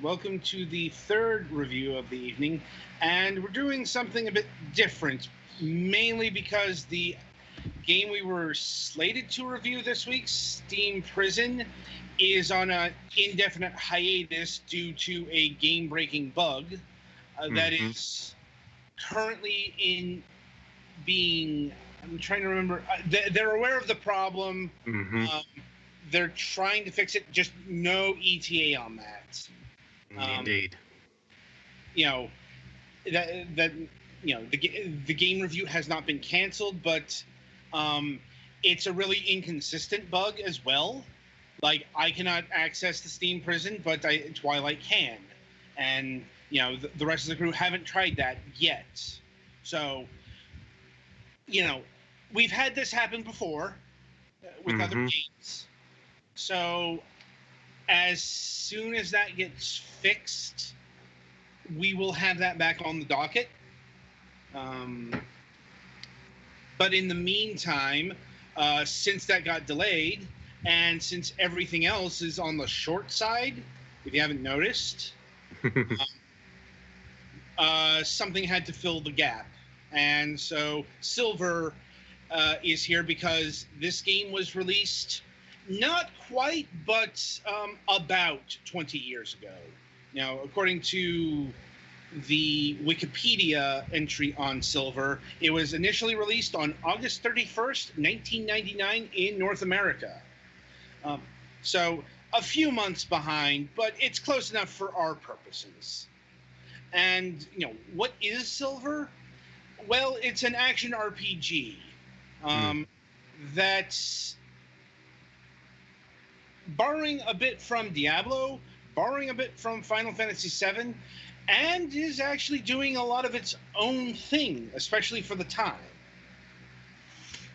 Welcome to the third review of the evening, and we're doing something a bit different, mainly because the game we were slated to review this week, Steam Prison, is on an indefinite hiatus due to a game-breaking bug that is currently in being. I'm trying to remember. They're aware of the problem. They're trying to fix it. Just no ETA on that. Indeed. You know that the game review has not been canceled, but it's a really inconsistent bug as well. Like, I cannot access the Steam Prison, but Twilight can, and the rest of the crew haven't tried that yet. So we've had this happen before with other games. So as soon as that gets fixed, we will have that back on the docket. But in the meantime, since that got delayed, and since everything else is on the short side, if you haven't noticed, something had to fill the gap. And so Silver is here because this game was released not quite, but about 20 years ago. Now, according to the Wikipedia entry on Silver, it was initially released on August 31st, 1999 in North America. So a few months behind, but it's close enough for our purposes. And, what is Silver? Well, it's an action RPG that's borrowing a bit from Diablo, borrowing a bit from Final Fantasy VII, and is actually doing a lot of its own thing, especially for the time.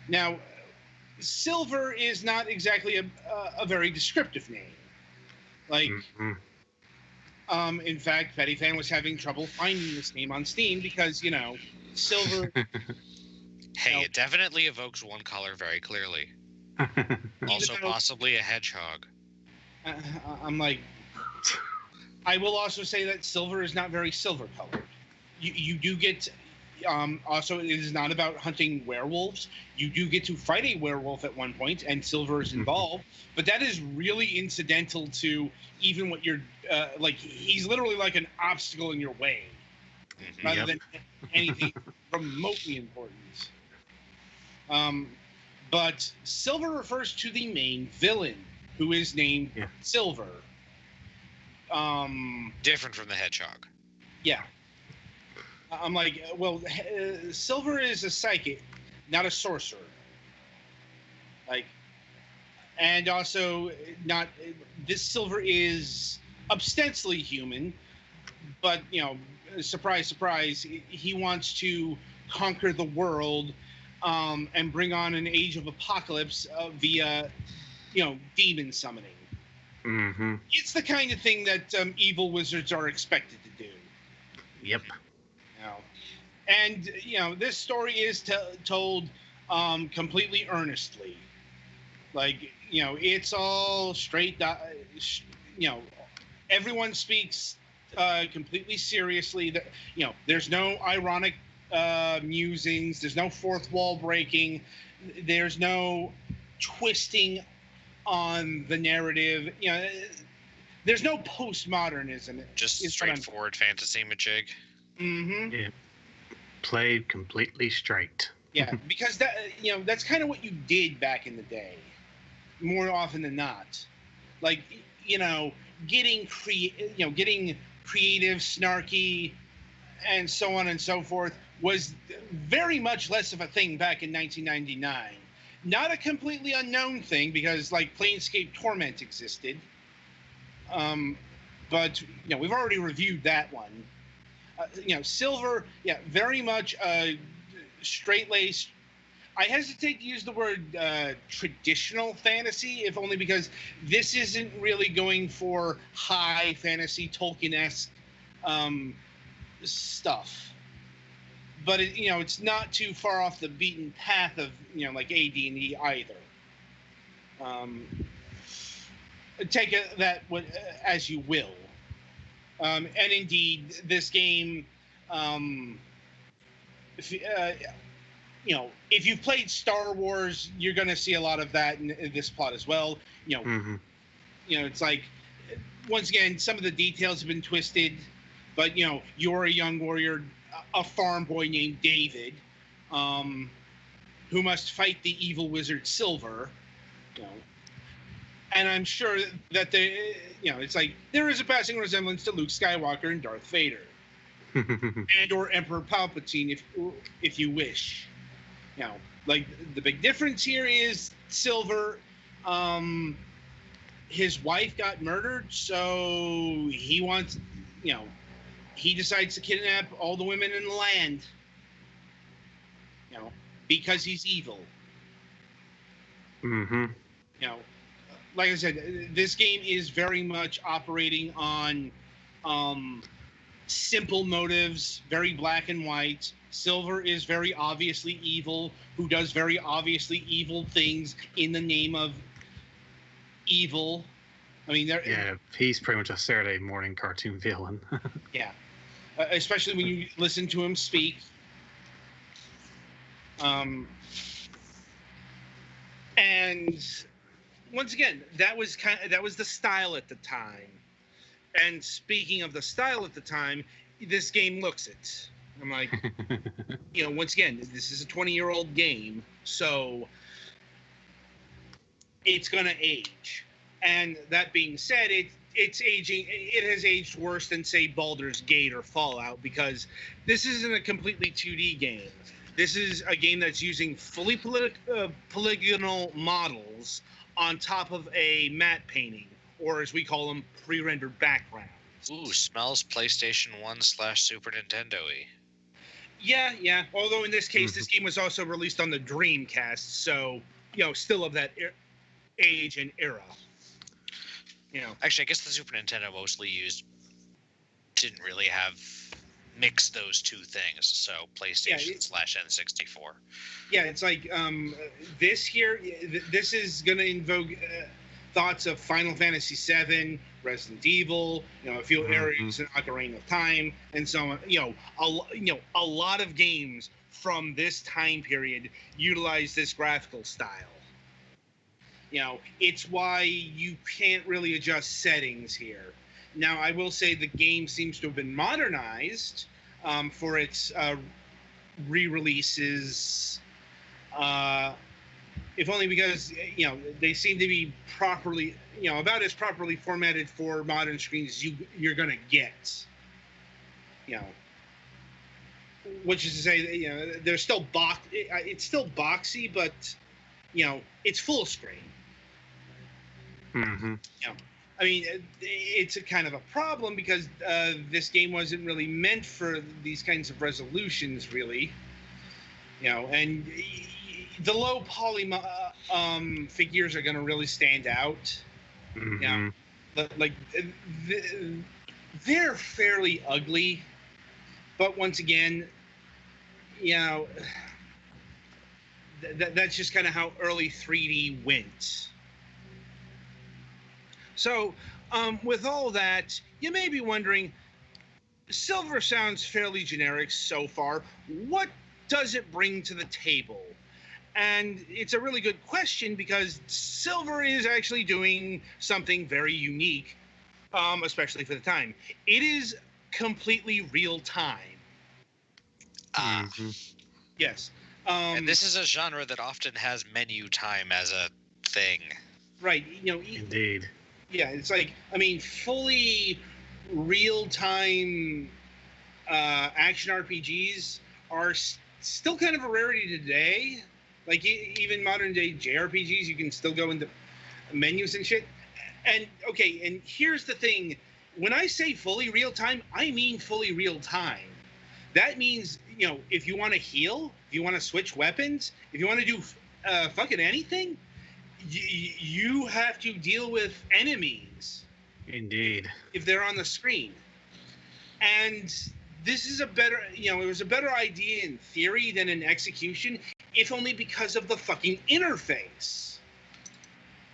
Now, Silver is not exactly a very descriptive name. Like, in fact, Betty Fan was having trouble finding this name on Steam because, Silver... Hey, it definitely evokes one color very clearly. Also, possibly a hedgehog. I'm like... I will also say that Silver is not very silver-colored. You do get... also, it is not about hunting werewolves. You do get to fight a werewolf at one point, and Silver is involved. But that is really incidental to even what you're... he's literally like an obstacle in your way. Rather than anything remotely important. But Silver refers to the main villain, who is named Silver. Different from the hedgehog. Yeah. I'm like, well, Silver is a psychic, not a sorcerer. Like, and also not... This Silver is ostensibly human, but, surprise, surprise, he wants to conquer the world and bring on an age of apocalypse via, demon summoning. It's the kind of thing that evil wizards are expected to do. Yep. And, this story is told completely earnestly. Like, it's all straight, everyone speaks completely seriously. That there's no ironic musings. There's no fourth wall breaking. There's no twisting on the narrative. There's no postmodernism. Just straightforward fantasy majig. Yeah. Played completely straight. Yeah, because that's kind of what you did back in the day, more often than not. Like, getting creative, snarky, and so on and so forth was very much less of a thing back in 1999. Not a completely unknown thing because, like, Planescape Torment existed. But, we've already reviewed that one. Silver, very much straight-laced. I hesitate to use the word traditional fantasy, if only because this isn't really going for high fantasy, Tolkien-esque stuff. But it's not too far off the beaten path of like AD&D either. Take that as you will. And indeed, this game, if, if you've played Star Wars, you're going to see a lot of that in this plot as well. It's like, once again, some of the details have been twisted, but you're a young warrior, a farm boy named David, who must fight the evil wizard Silver. And I'm sure that it's like there is a passing resemblance to Luke Skywalker and Darth Vader, and or Emperor Palpatine, if you wish. Like the big difference here is Silver. His wife got murdered, so he wants, he decides to kidnap all the women in the land, because he's evil. Mm-hmm. Like I said, this game is very much operating on simple motives, very black and white. Silver is very obviously evil, who does very obviously evil things in the name of evil. I mean, he's pretty much a Saturday morning cartoon villain. Yeah, especially when you listen to him speak. And once again, that was the style at the time. And speaking of the style at the time, this game looks it. I'm like, once again, this is a 20-year-old game, so it's gonna age. And that being said, it's aging. It has aged worse than, say, Baldur's Gate or Fallout, because this isn't a completely 2D game. This is a game that's using fully polygonal models on top of a matte painting, or as we call them, pre-rendered backgrounds. Ooh, smells PlayStation 1/Super Nintendo-y. Yeah. Although in this case, this game was also released on the Dreamcast, so still of that age and era. Actually, I guess the Super Nintendo mostly didn't really have mix those two things. So PlayStation/N64. Yeah, it's like this here. This is going to invoke thoughts of Final Fantasy VII, Resident Evil, a few areas in Ocarina of Time, and so on. A lot of games from this time period utilize this graphical style. It's why you can't really adjust settings here. Now, I will say the game seems to have been modernized for its re-releases, if only because, they seem to be properly, about as properly formatted for modern screens as you're going to get. Which is to say, they're still it's still boxy, but, it's full screen. Mm-hmm. I mean, it's a kind of a problem because this game wasn't really meant for these kinds of resolutions, really. And the low poly figures are going to really stand out. Mm-hmm. Like they're fairly ugly, but once again, that's just kind of how early 3D went. So, with all that, you may be wondering, Silver sounds fairly generic so far. What does it bring to the table? And it's a really good question because Silver is actually doing something very unique, especially for the time. It is completely real time. Yes. And this is a genre that often has menu time as a thing. Right. Indeed. Yeah, it's like, fully real-time action RPGs are still kind of a rarity today. Like, even modern-day JRPGs, you can still go into menus and shit. And, okay, and here's the thing. When I say fully real-time, I mean fully real-time. That means, if you want to heal, if you want to switch weapons, if you want to do fucking anything, you have to deal with enemies. Indeed. If they're on the screen. And this is it was a better idea in theory than in execution, if only because of the fucking interface.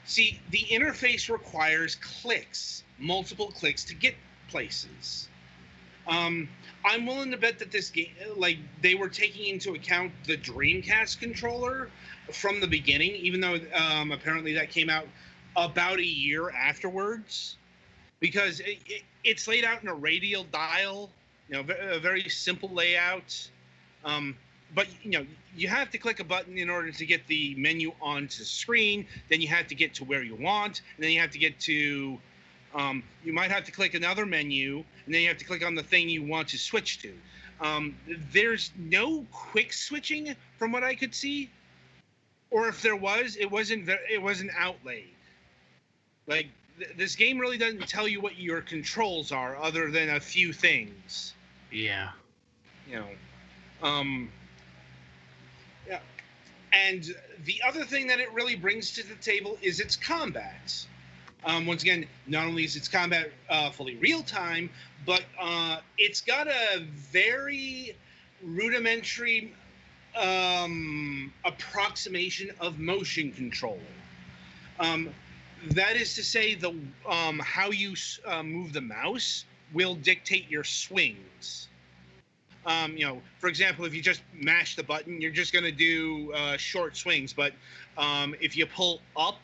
See, the interface requires clicks, multiple clicks to get places. I'm willing to bet that this game, like, they were taking into account the Dreamcast controller from the beginning, even though apparently that came out about a year afterwards, because it's laid out in a radial dial, a very simple layout. But you have to click a button in order to get the menu onto the screen. Then you have to get to where you want, and then you have to get to. You might have to click another menu, and then you have to click on the thing you want to switch to. There's no quick switching from what I could see, or if there was, it wasn't outlaid. Like, this game really doesn't tell you what your controls are, other than a few things. Yeah. Yeah. And the other thing that it really brings to the table is its combat. Once again, not only is its combat fully real-time, but it's got a very rudimentary approximation of motion control. That is to say, the how you move the mouse will dictate your swings. For example, if you just mash the button, you're just going to do short swings. But if you pull up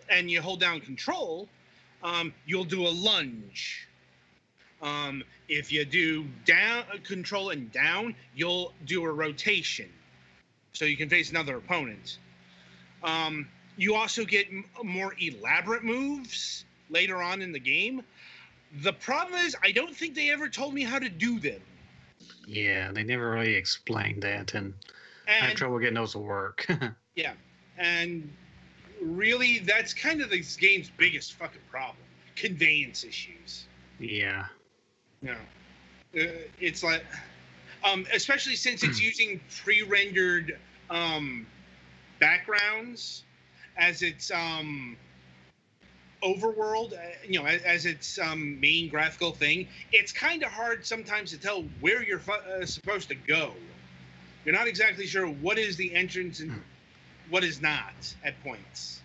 and you hold down control, you'll do a lunge. If you do down control and down, you'll do a rotation, so you can face another opponent. You also get more elaborate moves later on in the game. The problem is, I don't think they ever told me how to do them. Yeah, they never really explained that, and I had trouble getting those to work. Yeah, and really, that's kind of this game's biggest fucking problem: conveyance issues. Yeah. It's like, especially since it's using pre-rendered backgrounds as its overworld, as its main graphical thing. It's kind of hard sometimes to tell where you're supposed to go. You're not exactly sure what is the entrance and what is not at points.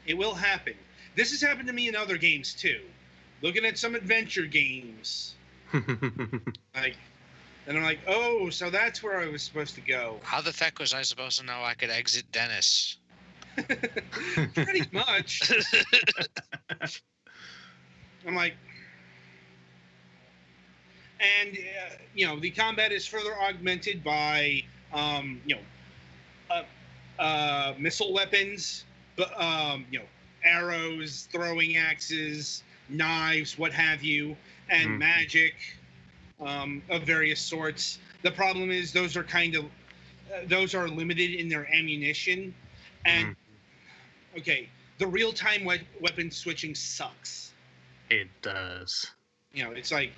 It will happen. This has happened to me in other games too. Looking at some adventure games, and I'm like, oh, so that's where I was supposed to go. How the fuck was I supposed to know I could exit Dennis? Pretty much. I'm like, and the combat is further augmented by missile weapons, but arrows, throwing axes, knives, what have you, and magic of various sorts. The problem is those are limited in their ammunition, and the real-time weapon switching sucks. It does. It's like,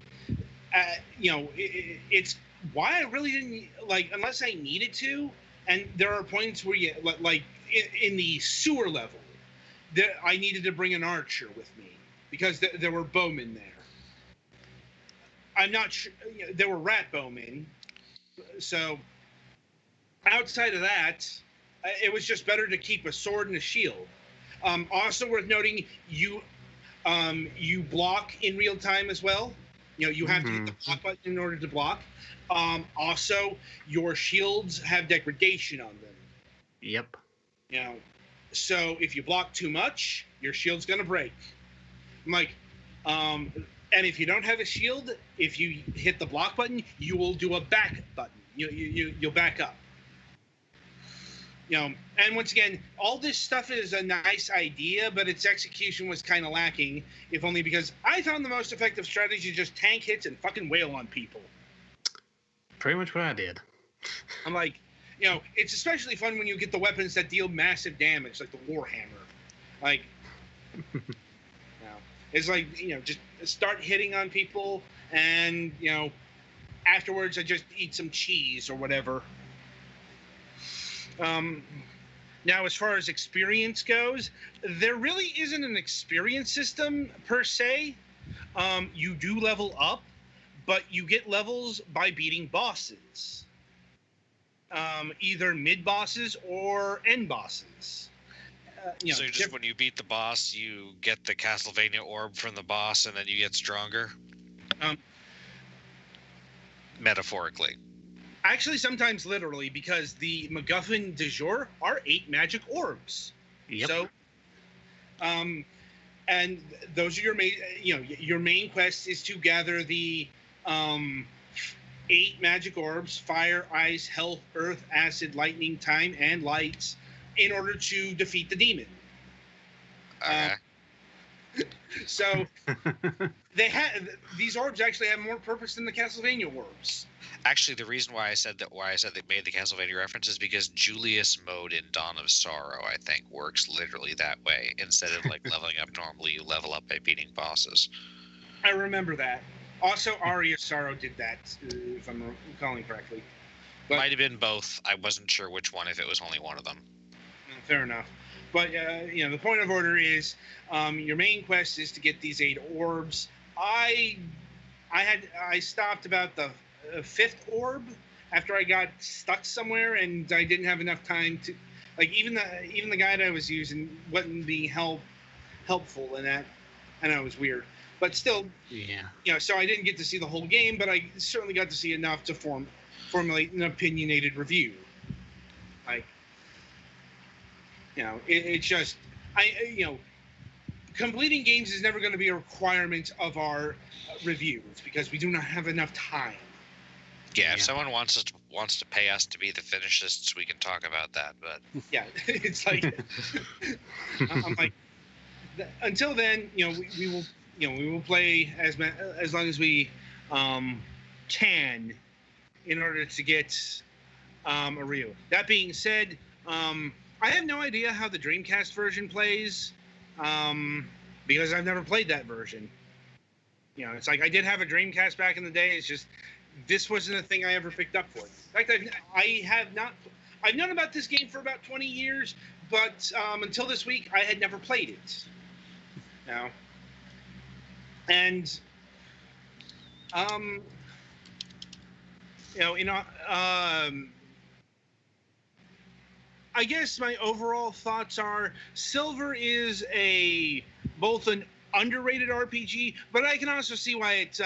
it's why I really didn't, like, unless I needed to, and there are points where you, like, in the sewer level, I needed to bring an archer with me because there were bowmen there. I'm not sure, there were rat bowmen, so outside of that, it was just better to keep a sword and a shield. Also worth noting, you block in real time as well. You have to hit the block button in order to block. Also, your shields have degradation on them. Yep. So if you block too much, your shield's gonna break. I'm like, and if you don't have a shield, if you hit the block button, you will do a back button. You'll back up. And once again, all this stuff is a nice idea, but its execution was kind of lacking, if only because I found the most effective strategy just tank hits and fucking wail on people. Pretty much what I did. I'm like, it's especially fun when you get the weapons that deal massive damage, like the Warhammer. Like, it's like, just start hitting on people, and, afterwards I just eat some cheese or whatever. Now, as far as experience goes, there really isn't an experience system per se. You do level up, but you get levels by beating bosses, either mid bosses or end bosses. So just when you beat the boss, you get the Castlevania orb from the boss, and then you get stronger. Metaphorically. Actually, sometimes literally, because the MacGuffin du jour are 8 magic orbs. Yep. So, and those are your main. Your main quest is to gather the 8 magic orbs: fire, ice, health, earth, acid, lightning, time, and light, in order to defeat the demon. Okay. So these orbs actually have more purpose than the Castlevania orbs. Actually, the reason why I said they made the Castlevania reference is because Julius mode in Dawn of Sorrow, I think, works literally that way. Instead of like leveling up normally, you level up by beating bosses. I remember that. Also, Aria Sorrow did that, if I'm recalling correctly. But, might have been both. I wasn't sure which one, if it was only one of them. Fair enough. But, the point of order is your main quest is to get these 8 orbs. I stopped about the 5th orb after I got stuck somewhere, and I didn't have enough time to, like, even the guide I was using wasn't being helpful in that. I know it was weird, but still, so I didn't get to see the whole game, but I certainly got to see enough to formulate an opinionated review. Like, it's just completing games is never going to be a requirement of our reviews because we do not have enough time. Yeah, if someone wants to pay us to be the finishists, we can talk about that. But yeah, it's like I'm like, until then, we will play as long as we can in order to get a review. That being said, I have no idea how the Dreamcast version plays because I've never played that version. It's like I did have a Dreamcast back in the day. It's just this wasn't a thing I ever picked up for. In fact, I've known about this game for about 20 years, but until this week, I had never played it. And I guess my overall thoughts are Silver is both an underrated RPG, but I can also see why it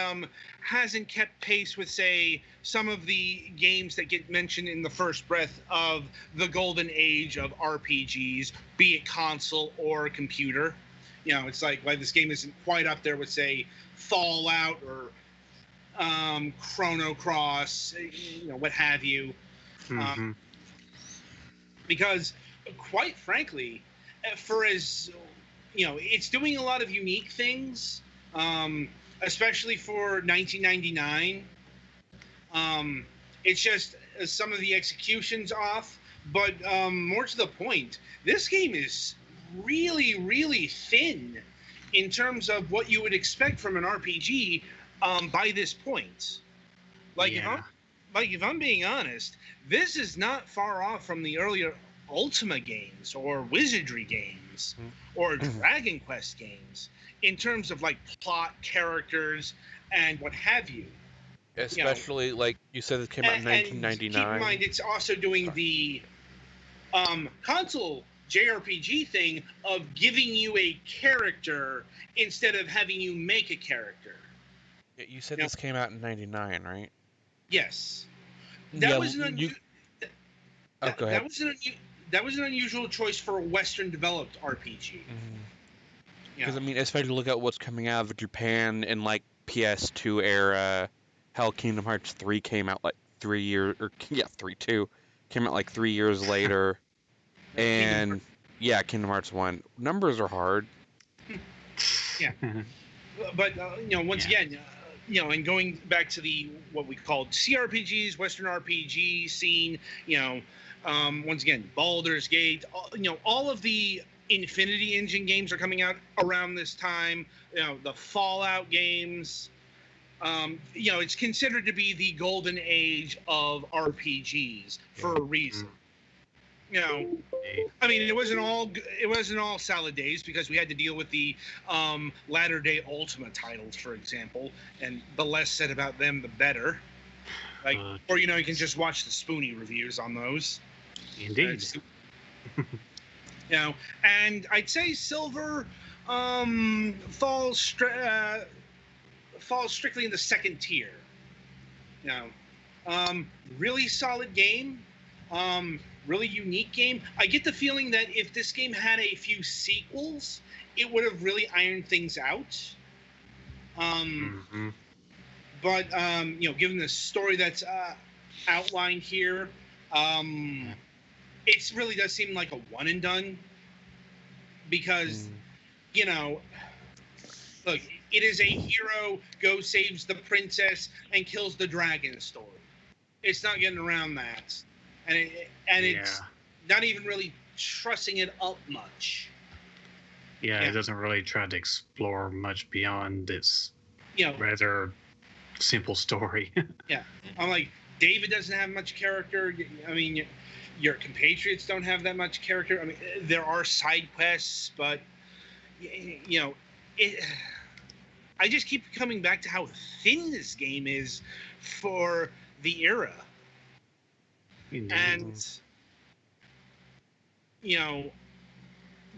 hasn't kept pace with, say, some of the games that get mentioned in the first breath of the golden age of RPGs, be it console or computer. It's like why this game isn't quite up there with, say, Fallout or Chrono Cross, what have you. Mm-hmm. Because, quite frankly, it's doing a lot of unique things, especially for 1999. It's just some of the execution's off, but more to the point, this game is really, really thin in terms of what you would expect from an RPG by this point. If I'm being honest, this is not far off from the earlier Ultima games or Wizardry games or Dragon Quest games in terms of like plot, characters, and what have you. Especially, like you said, it came out in 1999. Keep in mind, it's also doing the console JRPG thing of giving you a character instead of having you make a character. Yeah, you said this came out in 99, right? Yes. That was an unusual choice for a Western developed RPG. Because I mean, especially look at what's coming out of Japan in like PS2 era. Hell, Kingdom Hearts 3 came out like 3 years, or 3.2 came out like 3 years later, and Kingdom Hearts 1. Numbers are hard. Yeah, but once again. And going back to what we called CRPGs, Western RPG scene, once again, Baldur's Gate, all of the Infinity Engine games are coming out around this time. The Fallout games. It's considered to be the golden age of RPGs for a reason. I mean, it wasn't all salad days because we had to deal with the latter day Ultima titles, for example, and the less said about them, the better. Or you can just watch the Spoony reviews on those. Indeed. And I'd say Silver falls strictly in the second tier. You know, really solid game, really unique game. I get the feeling that if this game had a few sequels, it would have really ironed things out. But given the story that's outlined here, it really does seem like a one and done. Because, look, it is a hero goes, saves the princess, and kills the dragon story. It's not getting around that, and it's not even really trussing it up much. Yeah, it doesn't really try to explore much beyond its rather simple story. Yeah, I'm like, David doesn't have much character. I mean, your compatriots don't have that much character. I mean, there are side quests, but I just keep coming back to how thin this game is for the era. Indeed. And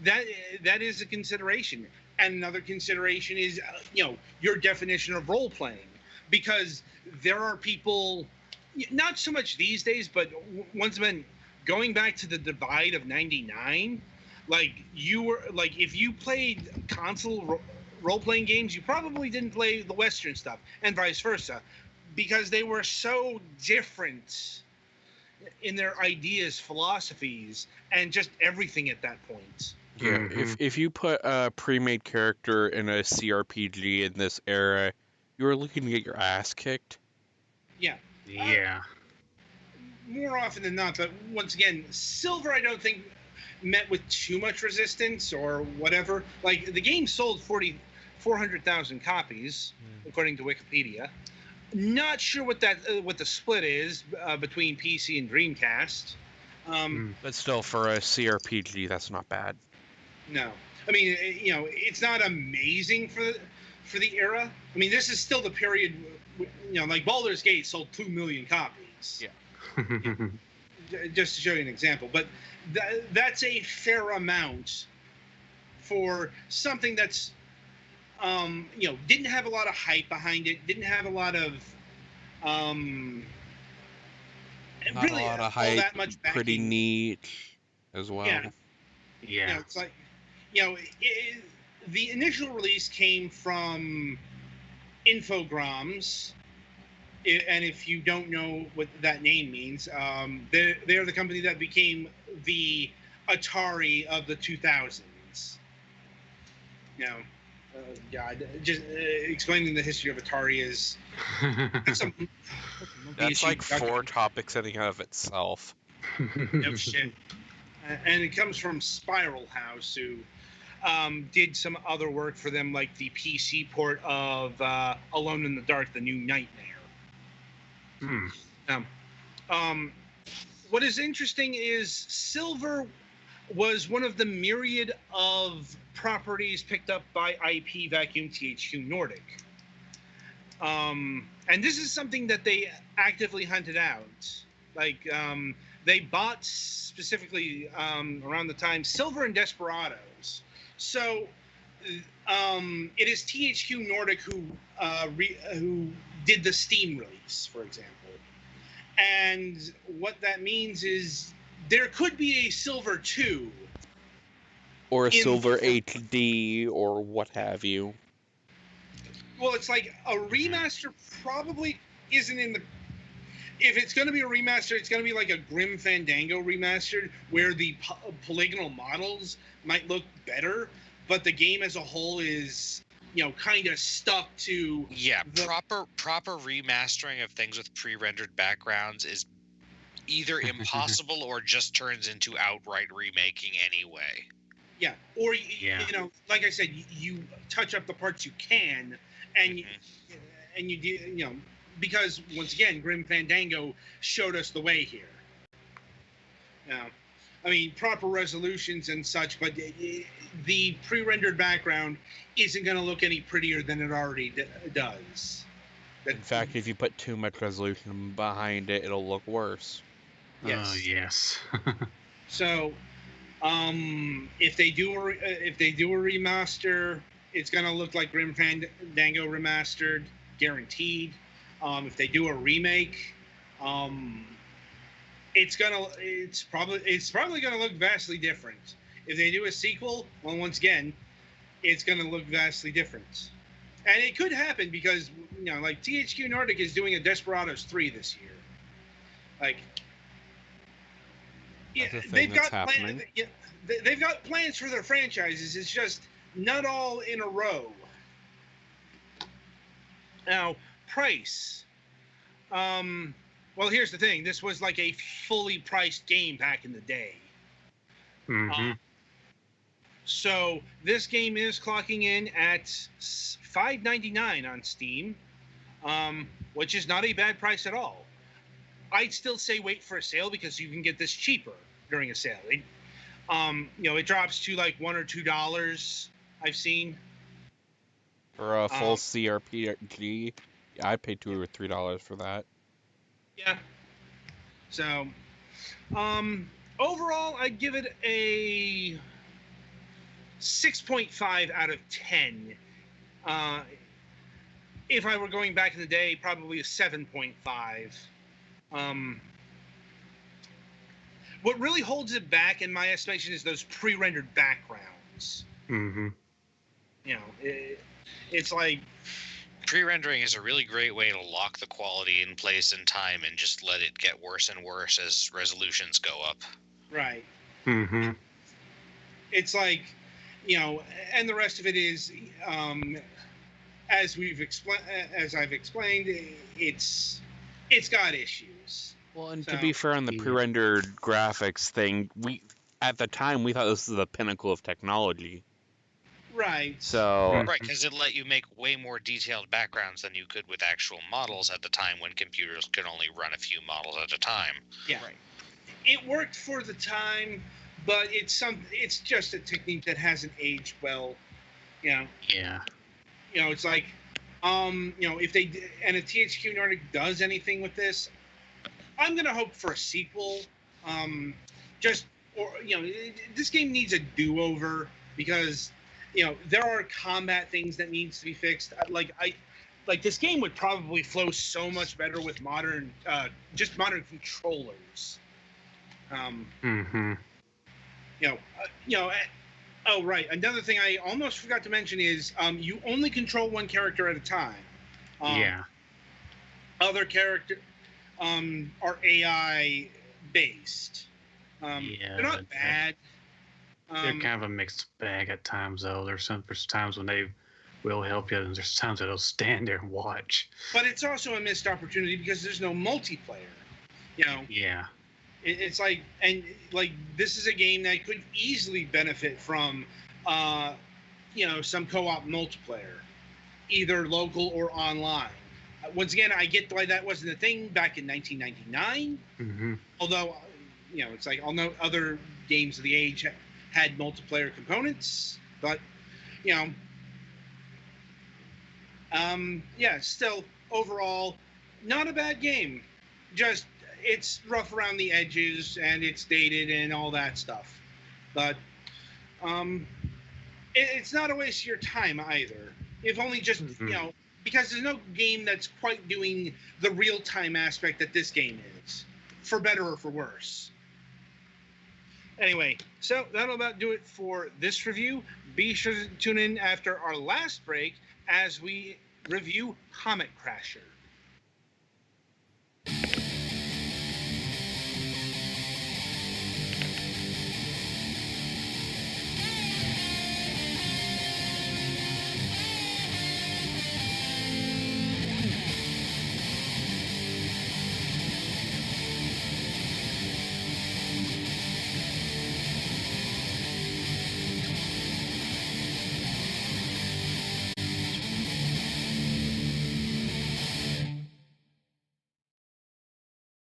that is a consideration. And another consideration is your definition of role playing, because there are people, not so much these days, but once again, going back to the divide of '99, like if you played console role-playing games, you probably didn't play the Western stuff, and vice versa, because they were so different in their ideas, philosophies, and just everything at that point. Yeah, if you put a pre-made character in a CRPG in this era, you were looking to get your ass kicked. Yeah. More often than not, but once again, Silver, I don't think met with too much resistance or whatever. Like, the game sold 400,000 copies, according to Wikipedia. Not sure what the split is between PC and Dreamcast. But still, for a CRPG, that's not bad. No, I mean, it's not amazing for the era. I mean, this is still the period, like Baldur's Gate sold 2 million copies. Yeah. Just to show you an example, but that's a fair amount for something that's didn't have a lot of hype behind it, didn't have a lot of not really a lot of hype, all that much backing. Pretty neat as well. Yeah. It's like the initial release came from Infogrames. And if you don't know what that name means, they're the company that became the Atari of the 2000s. God, just explaining the history of Atari is that's like 4 topics in and of itself. No shit. And it comes from Spiral House, who did some other work for them, like the PC port of Alone in the Dark: The New Nightmare. What is interesting is Silver was one of the myriad of properties picked up by IP Vacuum THQ Nordic. And this is something that they actively hunted out. Like, they bought specifically around the time Silver and Desperados. So it is THQ Nordic who did the Steam release, for example. And what that means is there could be a Silver 2. Or a Silver HD, or what have you. Well, it's like a remaster probably isn't in the... If it's going to be a remaster, it's going to be like a Grim Fandango remastered, where the polygonal models might look better, but the game as a whole is... kind of stuck to... Yeah, proper remastering of things with pre-rendered backgrounds is either impossible or just turns into outright remaking anyway. Yeah, or, like I said, you touch up the parts you can, and you do, because, once again, Grim Fandango showed us the way here. I mean, proper resolutions and such, but the pre-rendered background isn't going to look any prettier than it already does. In fact, if you put too much resolution behind it, it'll look worse. Yes. Yes. So, If they do a remaster, it's gonna look like Grim Fandango remastered, guaranteed. If they do a remake, it's probably gonna look vastly different. If they do a sequel, well, once again, it's gonna look vastly different. And it could happen because, like THQ Nordic is doing a Desperados 3 this year. Like, yeah, they've got plans for their franchises. It's just not all in a row. Now, price. Well, here's the thing. This was like a fully priced game back in the day. Mm-hmm. So this game is clocking in at $5.99 on Steam, which is not a bad price at all. I'd still say wait for a sale because you can get this cheaper during a sale. It drops to like $1 or $2. I've seen for a full CRPG. Yeah, I paid $2 or $3 for that. Yeah. So, overall, I'd give it a 6.5 out of 10. If I were going back in the day, probably a 7.5. What really holds it back, in my estimation, is those pre-rendered backgrounds. Mm-hmm. It's like... Pre-rendering is a really great way to lock the quality in place in time and just let it get worse and worse as resolutions go up. Right. Mm-hmm. It's like, and the rest of it is, as I've explained, it's got issues. Well, and to be fair on the pre-rendered graphics thing, at the time we thought this was the pinnacle of technology. Right. So right, because it let you make way more detailed backgrounds than you could with actual models at the time when computers could only run a few models at a time. Yeah. Right. It worked for the time, but it's just a technique that hasn't aged well. Yeah. It's like, if THQ Nordic does anything with this, I'm gonna hope for a sequel. This game needs a do-over because, there are combat things that needs to be fixed. This game would probably flow so much better with modern controllers. Mm-hmm. Oh, right. Another thing I almost forgot to mention is you only control one character at a time. Yeah. Other characters are AI based. They're not bad. They're kind of a mixed bag at times, though. There's times when they will help you, and there's times that they'll stand there and watch. But it's also a missed opportunity because there's no multiplayer. Yeah. It's like, this is a game that could easily benefit from, some co-op multiplayer, either local or online. Once again, I get why that wasn't a thing back in 1999. Mm-hmm. Although, it's like other games of the age had multiplayer components, but, still, overall, not a bad game. Just, it's rough around the edges, and it's dated and all that stuff. But, it's not a waste of your time either. If only just, because there's no game that's quite doing the real-time aspect that this game is, for better or for worse. Anyway, so that'll about do it for this review. Be sure to tune in after our last break as we review Comet Crasher.